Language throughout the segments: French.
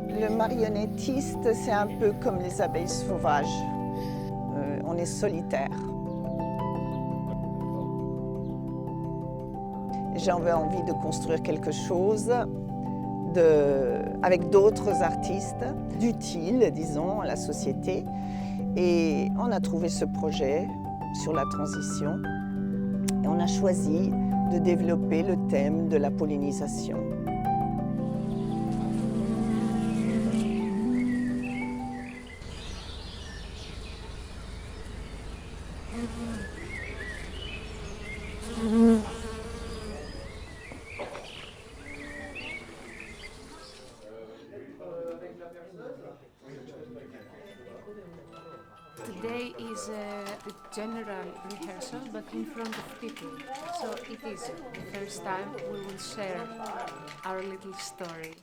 Le marionnettiste, c'est un peu comme les abeilles sauvages. On est solitaire. J'avais envie de construire quelque chose avec d'autres artistes, d'utile, disons, à la société. Et on a trouvé ce projet sur la transition. Et on a choisi de développer le thème de la pollinisation. Today is the general rehearsal, but in front of people. So it is the first time we will share our little story.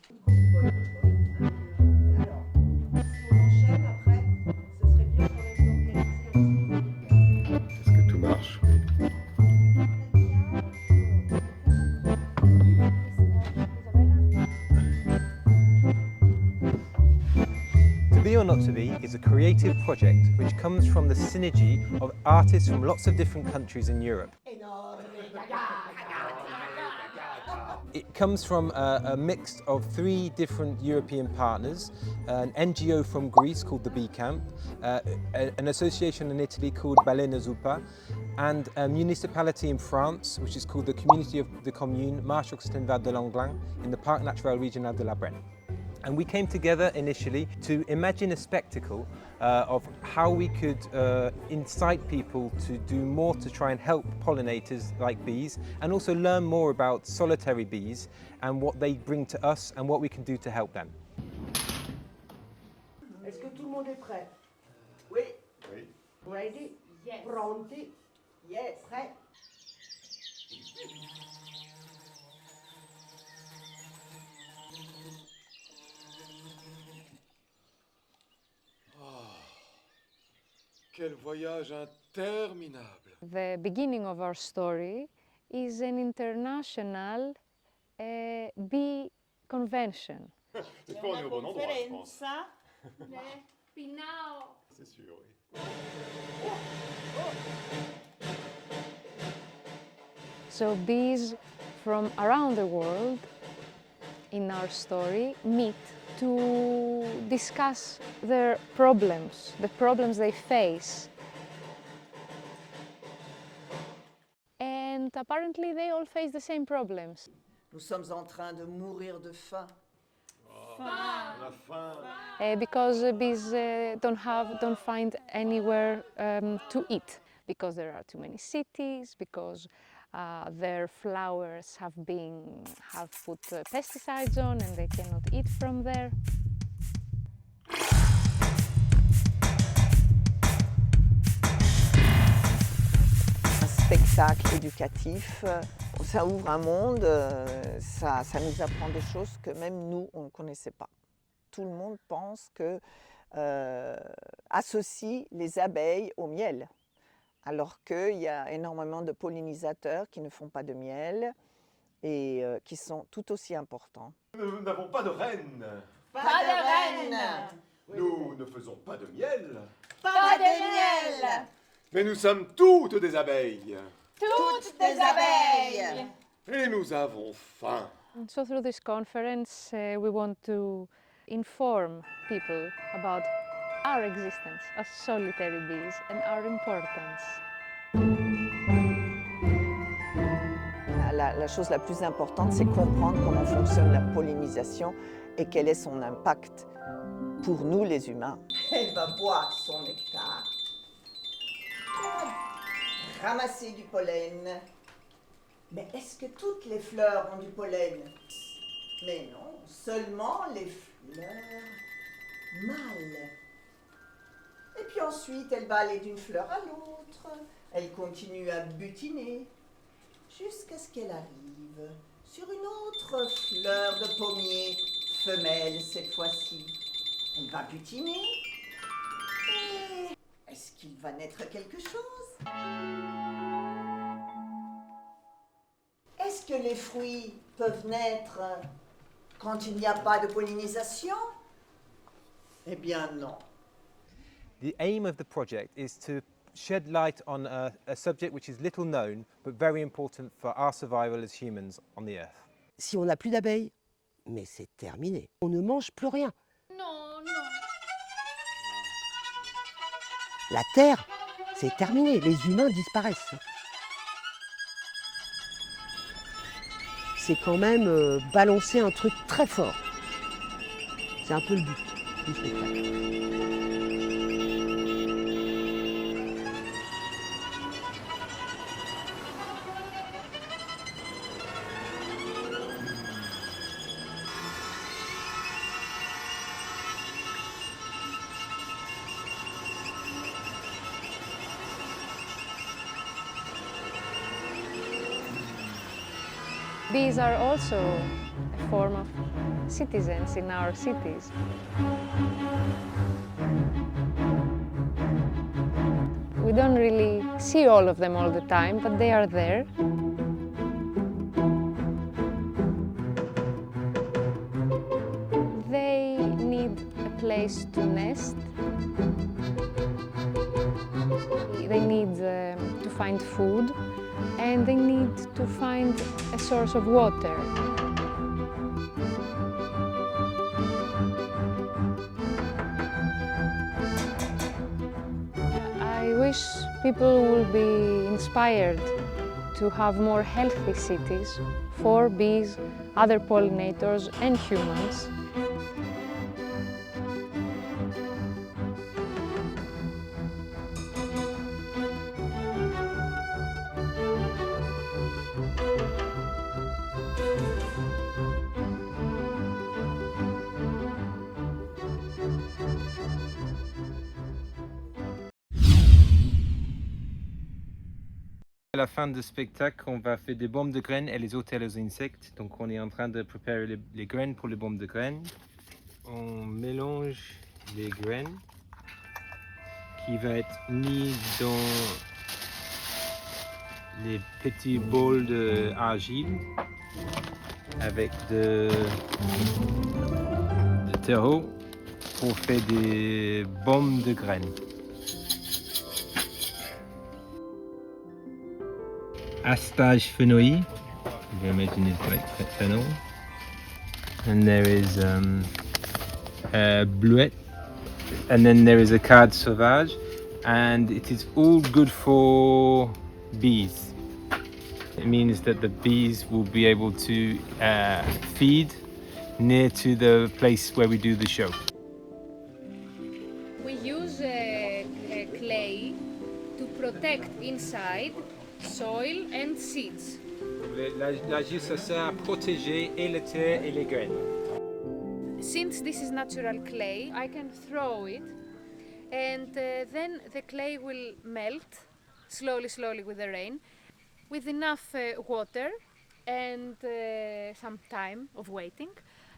Est-ce que tout marche? To Be or Not to Be is a creative project which comes from the synergy of artists from lots of different countries in Europe. It comes from a mix of 3 different European partners, an NGO from Greece called the Bee Camp, an association in Italy called Balena Zuppa, and a municipality in France which is called the Community of the Commune Marche-Auxtin-Val de Langlin in the Parc Naturel Regional de la Brenne. And we came together initially to imagine a spectacle of how we could incite people to do more to try and help pollinators like bees, and also learn more about solitary bees and what they bring to us and what we can do to help them. Est-ce que tout le monde est prêt? Oui. Oui. Ready? Yes. Pronti? Yes, prêt. Quel voyage interminable! The beginning of our story is an international bee convention. Cette fois, on est au bon endroit, je pense. Pinao. C'est sûr, oui. So bees from around the world in our story meet to discuss their problems, the problems they face. And apparently they all face the same problems. Nous sommes en train de mourir de faim. On a faim. Because bees don't find anywhere to eat, because there are too many cities, because their flowers have put pesticides on and they cannot eat from there. Un spectacle éducatif, ça ouvre un monde, ça nous apprend des choses que même nous, on ne connaissait pas. Tout le monde pense que associe les abeilles au miel, alors qu'il y a énormément de pollinisateurs qui ne font pas de miel et qui sont tout aussi importants. Nous n'avons pas de reine. Pas de reine. Nous ne faisons pas de miel. Pas de miel. Mais nous sommes toutes des abeilles. Toutes des abeilles. Et nous avons faim. And so through this conference we want to inform people about our existence as solitary bees and our importance. La chose la plus importante, c'est comprendre comment fonctionne la pollinisation et quel est son impact pour nous les humains. Elle va boire son nectar, ramasser du pollen. Mais est-ce que toutes les fleurs ont du pollen? Mais non, seulement les fleurs mâles. Et puis ensuite, elle va aller d'une fleur à l'autre. Elle continue à butiner jusqu'à ce qu'elle arrive sur une autre fleur de pommier, femelle cette fois-ci. Elle va butiner. Et est-ce qu'il va naître quelque chose? est-ce que les fruits peuvent naître quand il n'y a pas de pollinisation? Eh bien non. The aim of the project is to shed light on a subject which is little known but very important for our survival as humans on the Earth. Si on n'a plus d'abeilles, mais c'est terminé. On ne mange plus rien. Non, non. La Terre, c'est terminé. Les humains disparaissent. C'est quand même balancer un truc très fort. C'est un peu le but du spectacle. Bees are also a form of citizens in our cities. We don't really see all of them all the time, but they are there. They need a place to nest. They need to find food, and they need to find a source of water. I wish people will be inspired to have more healthy cities for bees, other pollinators and humans. À la fin du spectacle, on va faire des bombes de graines et les hôtels aux insectes. Donc on est en train de préparer les graines pour les bombes de graines. On mélange les graines qui va être mis dans les petits bols d'argile avec de terreau pour faire des bombes de graines. Astage fenouil, je vais imaginer it doit être fennel. And there is a bluet, and then there is a card sauvage, and it is all good for bees. It means that the bees will be able to feed near to the place where we do the show. We use clay to protect inside soil and seeds. L'argile, ça sert à protéger et la terre et les graines. Since this is natural clay, I can throw it and then the clay will melt slowly with the rain. With enough water and some time of waiting,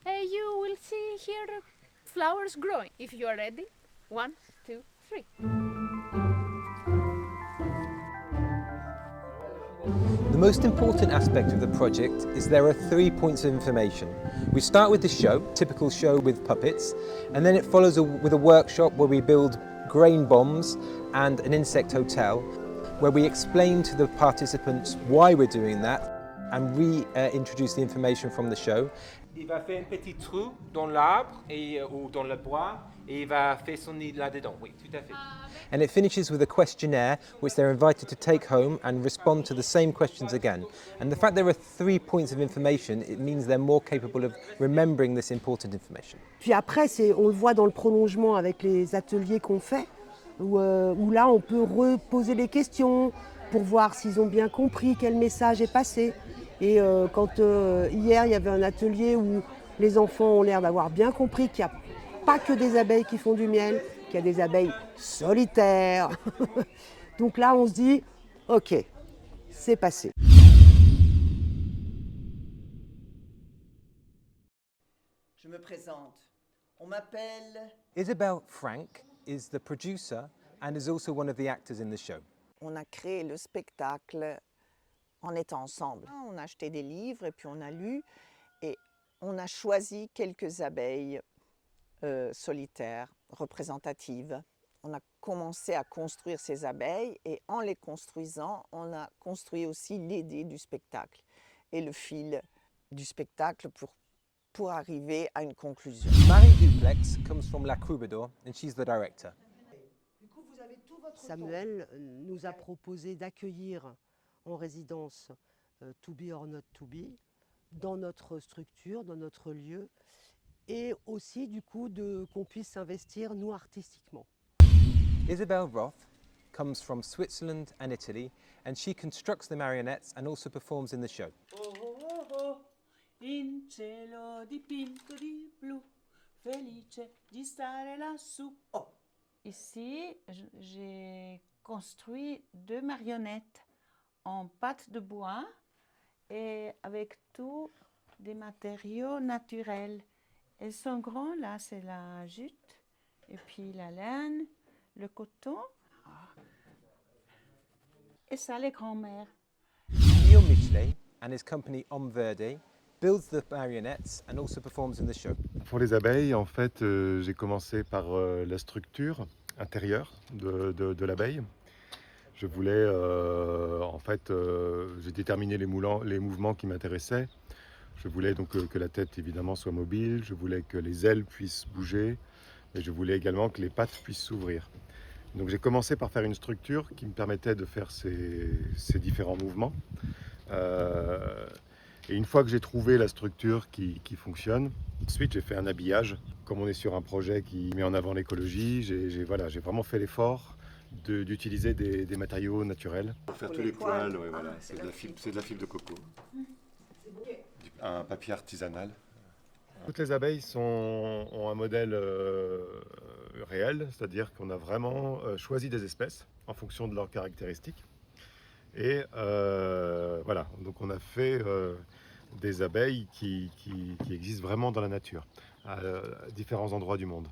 you will see here flowers growing. If you are ready, 1, 2, 3. The most important aspect of the project is there are 3 points of information. We start with the show, typical show with puppets, and then it follows with a workshop where we build grain bombs and an insect hotel, where we explain to the participants why we're doing that and reintroduce the information from the show. Il va faire un petit trou dans l'arbre ou dans le bois et il va faire son nid là-dedans. Oui, tout à fait. And it finishes with a questionnaire which they're invited to take home and respond to the same questions again. And the fact there are 3 points of information, it means they're more capable of remembering this important information. Puis après, on le voit dans le prolongement avec les ateliers qu'on fait, où là, on peut reposer les questions pour voir s'ils ont bien compris quel message est passé. Et quand hier, il y avait un atelier où les enfants ont l'air d'avoir bien compris qu'il n'y a pas que des abeilles qui font du miel, qu'il y a des abeilles solitaires. Donc là, on se dit, ok, c'est passé. Je me présente. On m'appelle... Isabel Frank is the producer and is also one of the actors in the show. On a créé le spectacle en étant ensemble. On a acheté des livres et puis on a lu et on a choisi quelques abeilles solitaires, représentatives. On a commencé à construire ces abeilles et en les construisant, on a construit aussi l'idée du spectacle et le fil du spectacle pour arriver à une conclusion. Marie Duplex comes from La Croubador and she's the director. Samuel nous a proposé d'accueillir en résidence To Be or Not To Be dans notre structure, dans notre lieu, et aussi du coup qu'on puisse s'investir nous artistiquement. Isabel Roth comes from Switzerland and Italy and she constructs the marionettes and also performs in the show. Oh, oh, oh, in cielo dipinto di blu, felice di stare lassù. Oh. Ici, j'ai construit 2 marionnettes en pâte de bois et avec tous des matériaux naturels. Elles sont grandes, là c'est la jute, et puis la laine, le coton, et ça les grands-mères. Guillaume Michelet and his company Om Verde builds the marionettes and also performs in the show. Pour les abeilles, en fait, j'ai commencé par la structure intérieure de l'abeille. Je voulais, en fait, j'ai déterminé les mouvements qui m'intéressaient. Je voulais donc que la tête, évidemment, soit mobile. Je voulais que les ailes puissent bouger. Et je voulais également que les pattes puissent s'ouvrir. Donc j'ai commencé par faire une structure qui me permettait de faire ces différents mouvements. Et une fois que j'ai trouvé la structure qui fonctionne, ensuite j'ai fait un habillage. Comme on est sur un projet qui met en avant l'écologie, j'ai vraiment fait l'effort d'utiliser des matériaux naturels. Pour faire tous les poils, ouais, voilà. C'est de la fibre de coco. Un papier artisanal. Toutes les abeilles ont un modèle réel, c'est-à-dire qu'on a vraiment choisi des espèces en fonction de leurs caractéristiques. Et voilà, donc on a fait des abeilles qui existent vraiment dans la nature, à différents endroits du monde.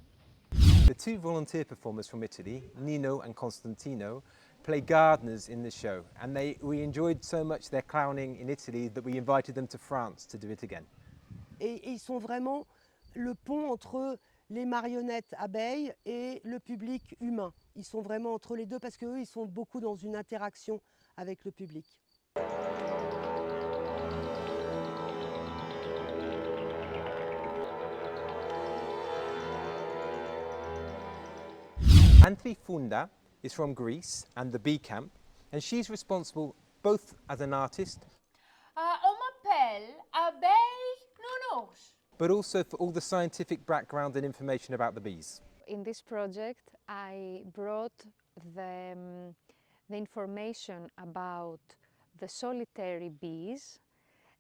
The 2 volunteer performers from Italy, Nino and Constantino, play gardeners in the show, and we enjoyed so much their clowning in Italy that we invited them to France to do it again. Et ils sont vraiment le pont entre les marionnettes abeilles et le public humain. Ils sont vraiment entre les deux parce qu'eux, ils sont beaucoup dans une interaction avec le public. Anthony Funda is from Greece and the Bee Camp, and she's responsible both as an artist On m'appelle Abeille Nounours. but also for all the scientific background and information about the bees. In this project, I brought the information about the solitary bees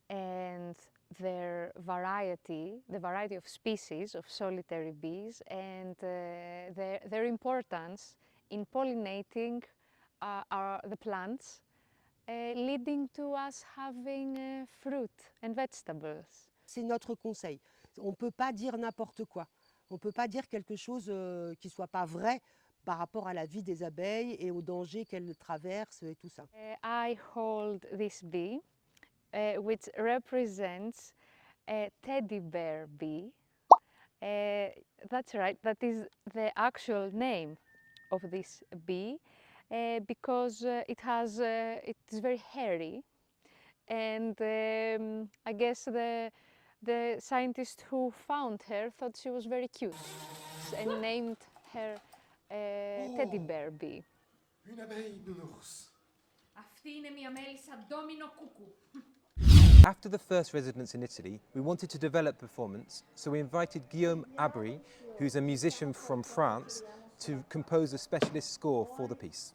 and their variety, the variety of species of solitary bees, and their importance in pollinating the plants, leading to us having fruit and vegetables. C'est notre conseil. On ne peut pas dire n'importe quoi. On ne peut pas dire quelque chose qui ne soit pas vrai par rapport à la vie des abeilles et aux dangers qu'elles traversent et tout ça. I hold this bee, which represents a teddy bear bee. That's right, that is the actual name of this bee because it is very hairy, and I guess the scientist who found her thought she was very cute and named her teddy bear bee. Une abeille nounours. Αυτή είναι μια μέλισσα ντόμινο κούκου. After the first residence in Italy, we wanted to develop performance, so we invited Guillaume Abry, who's a musician from France, to compose a specialist score for the piece.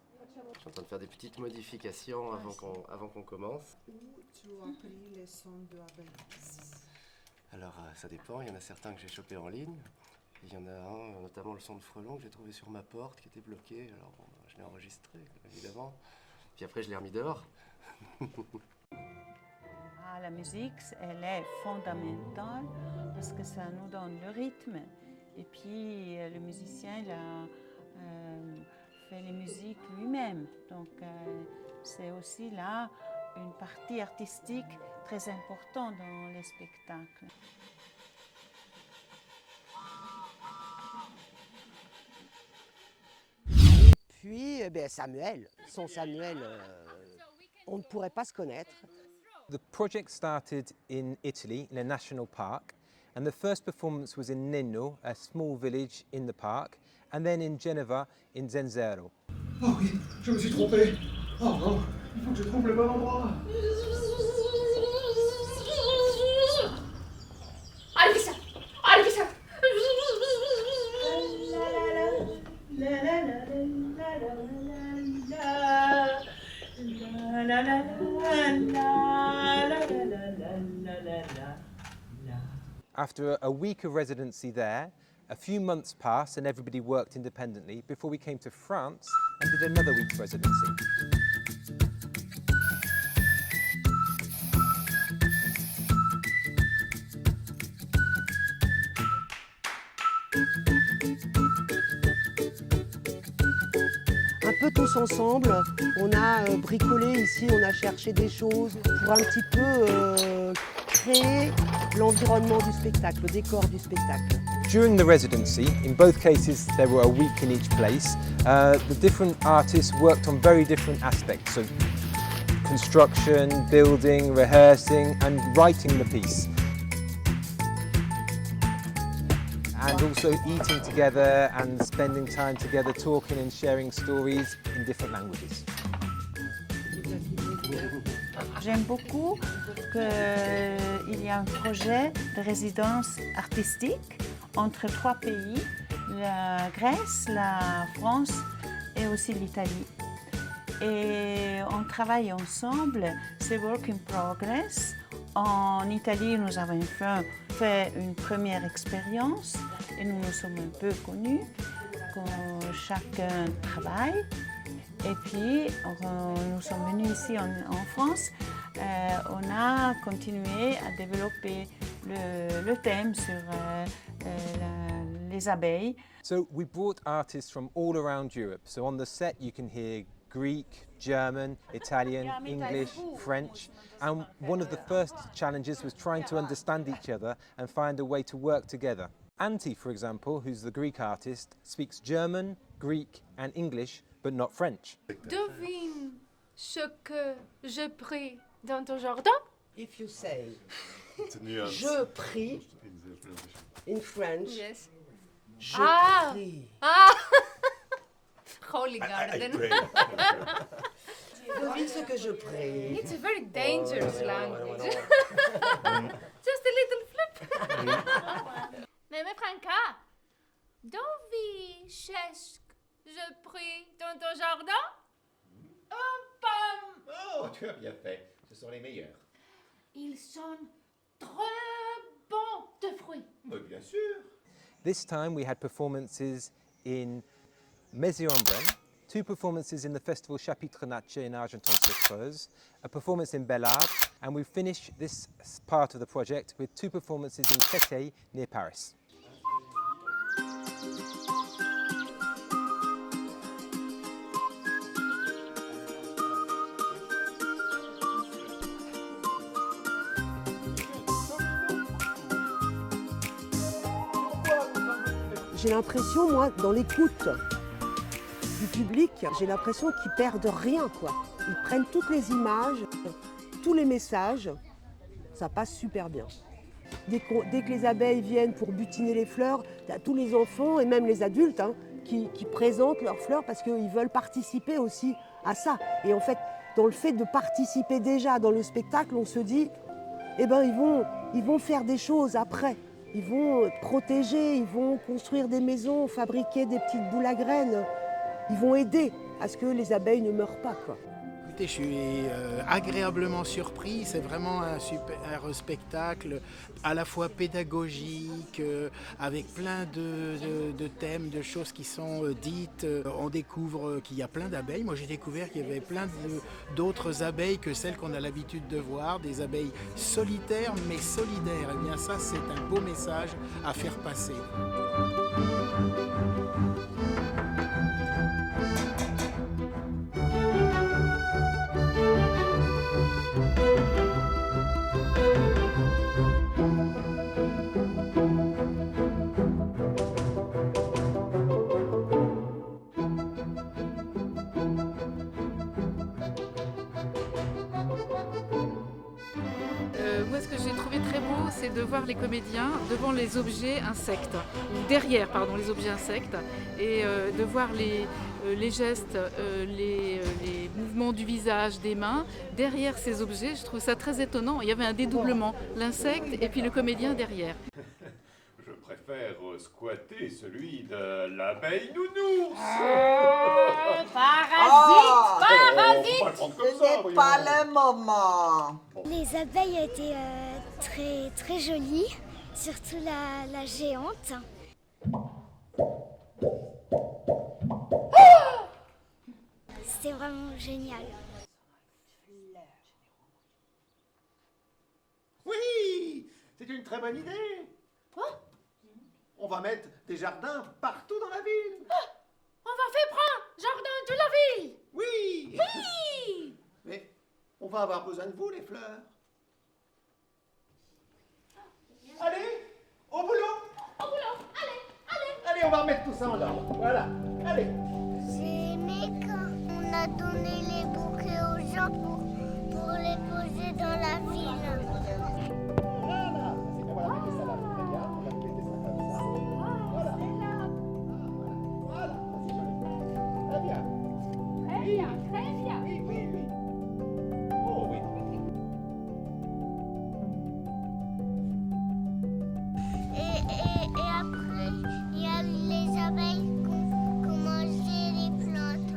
Je suis en train de faire des petites modifications avant qu'on commence. Tu as appris les sons de abeilles. Alors ça dépend, il y en a certains que j'ai chopés en ligne. Il y en a un, notamment le son de frelon que j'ai trouvé sur ma porte qui était bloqué. Alors bon, je l'ai enregistré évidemment. Puis après je l'ai remis dehors. La musique, elle est fondamentale parce que ça nous donne le rythme. Et puis le musicien, il a fait les musiques lui-même. Donc c'est aussi là une partie artistique très importante dans les spectacles. Puis Samuel, sans Samuel, on ne pourrait pas se connaître. The project started in Italy, in a national park, and the first performance was in Nenno, a small village in the park, and then in Genova, in Zenzero. Oh oui, je me suis trompé. Oh non, il faut que je trouve le bon endroit. Άρχισα! Άρχισα! After a week of residency there, a few months passed and everybody worked independently before we came to France and did another week's residency. Un peu tous ensemble, on a bricolé ici, on a cherché des choses pour un petit peu créer l'environnement du spectacle, le décor du spectacle. During the residency, in both cases there were a week in each place, the different artists worked on very different aspects of construction, building, rehearsing and writing the piece. And also eating together and spending time together, talking and sharing stories in different languages. J'aime beaucoup qu'il y a un projet de résidence artistique entre 3 pays, la Grèce, la France et aussi l'Italie. Et on travaille ensemble, c'est work in progress. En Italie, nous avons fait une première expérience et nous nous sommes un peu connus quand chacun travaille. Et puis, nous sommes venus ici en France. On a continué à développer le thème sur les abeilles. So we brought artists from all around Europe. So on the set you can hear Greek, German, Italian, English, French. And one of the first challenges was trying to understand each other and find a way to work together. Antti, for example, who's the Greek artist, speaks German, Greek and English, but not French. Devine ce que je prie dans ton jardin. If you say It's a nuance. je prie in French, Yes. je Ah. prie. Ah! Holy garden. Devine ce que je prie. It's a very dangerous language. Just a little flip. Mais Franca, devine ce que je prie dans ton jardin. Un pomme. Oh, tu as bien fait. Ce sont les meilleurs. Ils sont très bons de fruits. Mais bien sûr. This time we had performances in Mézières-en-Brenne, 2 performances in the festival Chapitre Natchez in Argenton-sur-Creuse, a performance in Bellard, and we finished this part of the project with 2 performances in Créteil near Paris. J'ai l'impression, moi, dans l'écoute du public, j'ai l'impression qu'ils perdent rien, quoi. Ils prennent toutes les images, tous les messages, ça passe super bien. Dès que les abeilles viennent pour butiner les fleurs, il y a tous les enfants et même les adultes qui présentent leurs fleurs parce qu'ils veulent participer aussi à ça. Et en fait, dans le fait de participer déjà dans le spectacle, on se dit, eh ben, ils vont faire des choses après. Ils vont protéger, ils vont construire des maisons, fabriquer des petites boules à graines. Ils vont aider à ce que les abeilles ne meurent pas, quoi. Écoutez, je suis agréablement surpris. C'est vraiment un super spectacle, à la fois pédagogique, avec plein de thèmes, de choses qui sont dites. On découvre qu'il y a plein d'abeilles. Moi, j'ai découvert qu'il y avait plein d'autres abeilles que celles qu'on a l'habitude de voir, des abeilles solitaires mais solidaires. Eh bien, ça, c'est un beau message à faire passer. moi, ce que j'ai trouvé très beau, c'est de voir les comédiens devant les objets insectes, ou derrière, pardon, les objets insectes, et de voir les gestes, les mouvements du visage, des mains, derrière ces objets. Je trouve ça très étonnant. Il y avait un dédoublement, l'insecte et puis le comédien derrière. Je préfère squatter celui de l'abeille nounours. Parasite, Faut pas le prendre comme ce ça, n'est voyons. pas le moment. Les abeilles étaient très, très jolies, surtout la géante. C'était vraiment génial. Oui, c'est une très bonne idée. On va mettre des jardins partout dans la ville. On va faire un jardin de la ville. Oui. Oui. Mais on va avoir besoin de vous, les fleurs. Allez, au boulot. Au boulot. Allez. Allez, on va remettre tout ça en ordre. Voilà. Allez. J'ai aimé quand on a donné les bouquets aux gens pour les poser dans la ville. Voilà. On va la mettre ça là. Très bien. On va mettre ça comme ça. Voilà. Voilà. C'est joli. Très bien. Très bien, très bien. Oui, oui, oui. Oh oui. Et après, il y a les abeilles qui ont mangé les plantes.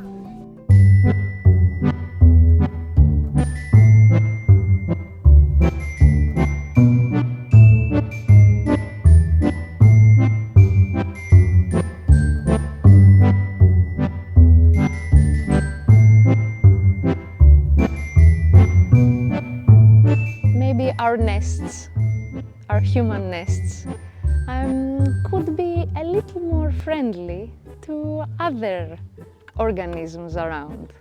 Maybe our nests, our human nests, could be a little more friendly to other organisms around.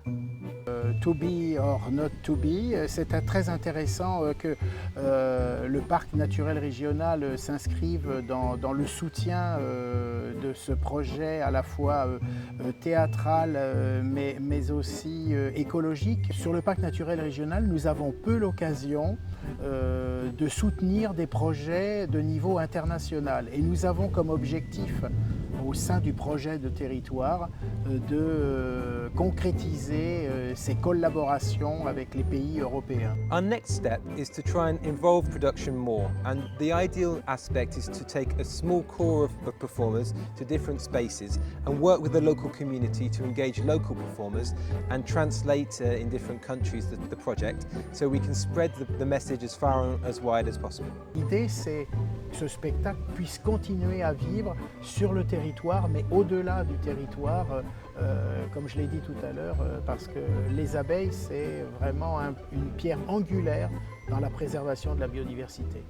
To be or not to be, c'est très intéressant que le parc naturel régional s'inscrive dans le soutien de ce projet à la fois théâtral mais aussi écologique. Sur le parc naturel régional, nous avons peu l'occasion de soutenir des projets de niveau international et nous avons comme objectif au sein du projet de territoire de concrétiser ces collaborations avec les pays européens. Our next step is to try and involve production more, and the ideal aspect is to take a small core of performers to different spaces and work with the local community to engage local performers and translate in different countries the project so we can spread the message as far and as wide as possible. L'idée, c'est que ce spectacle puisse continuer à vivre sur le territoire, mais au-delà du territoire, comme je l'ai dit tout à l'heure, parce que les abeilles, c'est vraiment une pierre angulaire dans la préservation de la biodiversité.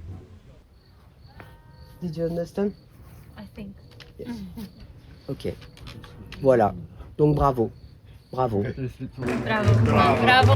Did you understand? I think. Yes. Ok. Voilà. Donc bravo. Bravo. Bravo. Bravo.